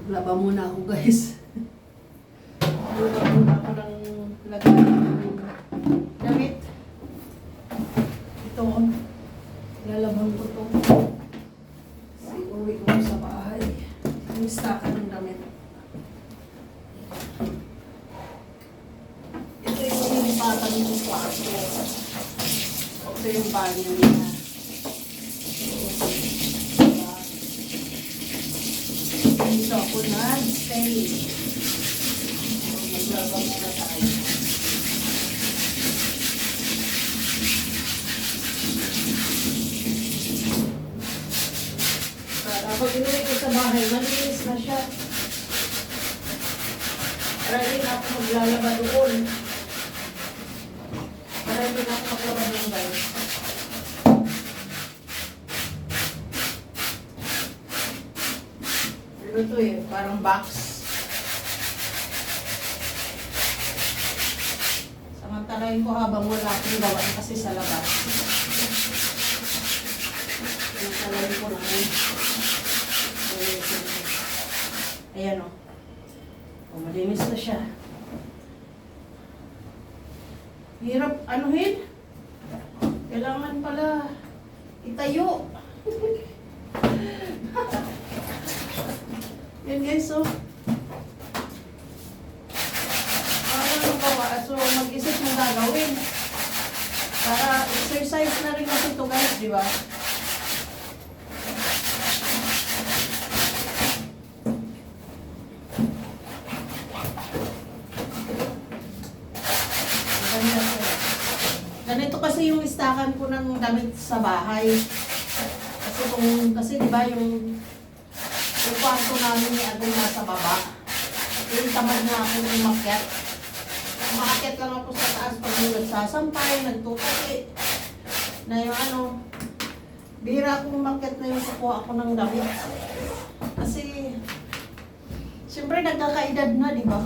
Laba muna ako, guys. Laba muna ako ng lagay ng damit. Ito, lalabhan ko to. Kasi uwi ko sa bahay. Mista ka ng damit. Ito yung nilipatan ng kwarto. Ito yung banyo niya. Dito ako nag-stay. Maglaba muna tayo. Para pag inuwi ko sa bahay, malinis na siya. Para hindi na ako maglalaba doon. Para hindi na ako maglaba doon, guys. Ano to eh, parang box. Samantalain ko habang wala akong gawin kasi sa labas. Samantalain ko lang. Ayan o. Malinis na siya. Hirap anuhin. Kailangan pala itayo. Yan guys, so ano ba? So mag-isip ng gagawin para exercise na rin kasi ito guys, di ba? Ganito kasi yung istakan ko ng damit sa bahay. Kasi di ba yung kwarto namin ni Adong nasa baba. Yung tamad na ako umakyat. Umakyat lang ako sa taas pag nagsasampay, nagtutuki. Na yung ano, bihira akong umakyat na yung kukuha ako ng damit. Kasi, siyempre nagkakaedad na, di ba?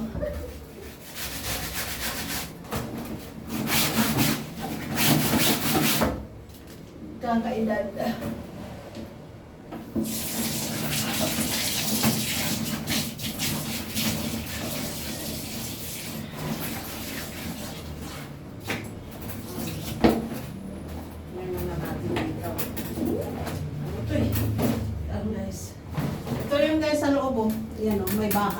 Nagkakaedad. Ito yung guys sa loob oh. Ayan oh, may bahay.